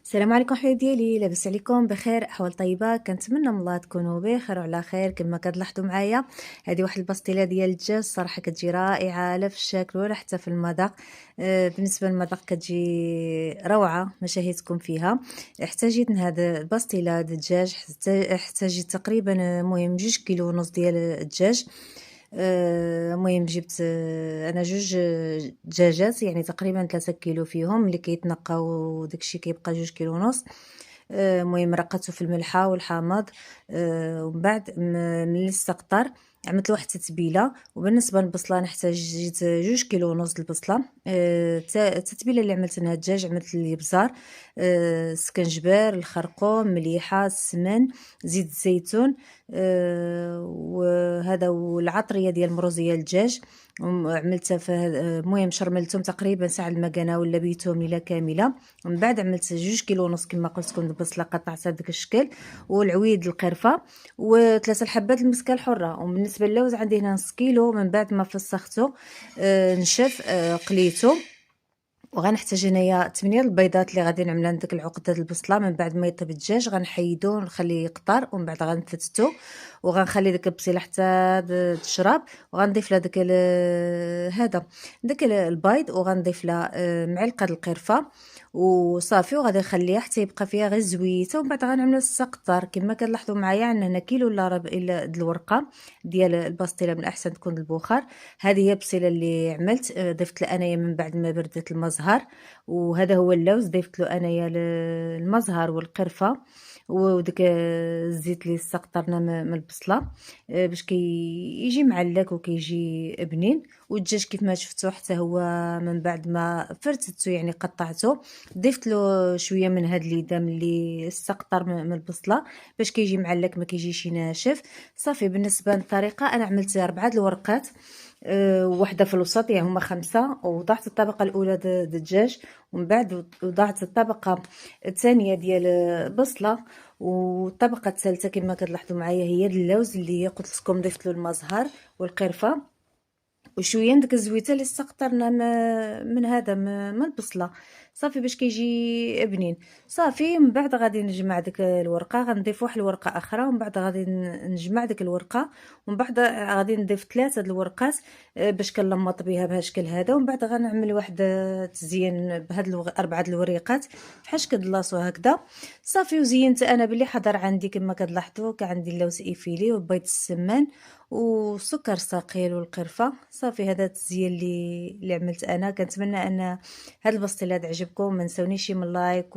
السلام عليكم حبايب ديالي، لاباس عليكم بخير؟ احوال طيبه؟ كنتمنى من الله تكونوا بخير وعلى خير. كما كتلاحظوا معايا هذه واحد الباستيله ديال الدجاج، صراحه كتجي رائعه لا في الشكل ولا حتى في المذاق. بالنسبه للمذاق كتجي روعه، ما شهيتكم فيها. احتاجيت هذا الباستيله د الدجاج، احتاجيت تقريبا مهم 2 كيلو ونص ديال الدجاج. المهم جبت انا 2 دجاجات، يعني تقريبا 3 كيلو فيهم اللي كيتنقاو، داكشي كيبقى 2 كيلو ونص. المهم رقدته في الملحه والحامض. ومن بعد ملي استقطر عملت له واحد التتبيله. وبالنسبه للبصله جيت 2 كيلو ونص د البصله. التتبيله اللي عملت لها الدجاج، عملت الابزار، السكنجبير، الخرقوم، مليحه، السمن، زيت الزيتون، وهذا والعطريه ديال المروزيه الدجاج. عملتها في المهم شرملتهم تقريبا ساعه المكانه ولا بيتهم ليله كامله. من بعد عملت 2 كيلو ونص كما قلت لكم البصله قطعتها بداك الشكل، والعويد القرفه، وثلاثه الحبات المسكه الحره. وبالنسبه للوز عندي هنا نص كيلو. من بعد ما فسخته نشف، قليته. وغنحتاج هنايا 8 البيضات اللي غادي نعملها من ديك العقده د البصله. من بعد ما يطيب الدجاج غنحيدو ونخليه يقطر، ومن بعد غنفتتو وغنخلي ديك البصيله حتى تشرب. وغنضيف لها هذا داك البيض، وغنضيف لها معلقه د القرفه وصافي. وغادي نخليها حتى يبقى فيها غير زويته. ومن بعد غنعملها السقطر. كما كتلاحظوا معايا عندنا هنا كيلو الا ربع الا د الورقه ديال الباستيله، من الاحسن تكون البخار. هذه هي البصيله اللي عملت. ضفت لها انايا من بعد ما بردت المزهر، وهذا هو اللوز ضفت له انايا المزهر والقرفه وديك الزيت اللي استقطرنا من البصله، باش يجي معلك وكيجي بنين. والدجاج كيف ما شفتوا حتى هو من بعد ما فرتته يعني قطعته، ضفت له شويه من هاد الليدام اللي استقطر من البصله باش كيجي معلك ما كيجيش ناشف. صافي بالنسبه للطريقه انا عملت 4 الورقات، وحده في الوسط، يعني هما 5. وضعت الطبقه الاولى د الدجاج، ومن بعد وضعت الطبقه الثانيه ديال بصله، والطبقه الثالثه كما كتلاحظوا معايا هي اللوز اللي قلت لكم ضفت له المزهر والقرفه وشويه من ديك الزويته اللي استقطرنا من هذا من البصله. صافي باش كيجي بنين. صافي من بعد غادي نجمع ديك الورقه، غنضيف واحد الورقه اخرى، ومن بعد غادي نجمع ديك الورقه، ومن بعد غادي نضيف 3 د الورقات باش كنلمط بها بهذا الشكل هذا. ومن بعد غنعمل واحد تزيين بهاد 4 د الوريقات بحال شكل لاصو هكذا. صافي وزينت انا باللي حضر عندي كما كتلاحظوا كان عندي اللوز ايفيلي وبيض السمان وسكر صقيل والقرفه. صافي هذا التزيين اللي عملت انا. كنتمنى ان هاد البسطيله تعجبكم. ما نساونيش من لايك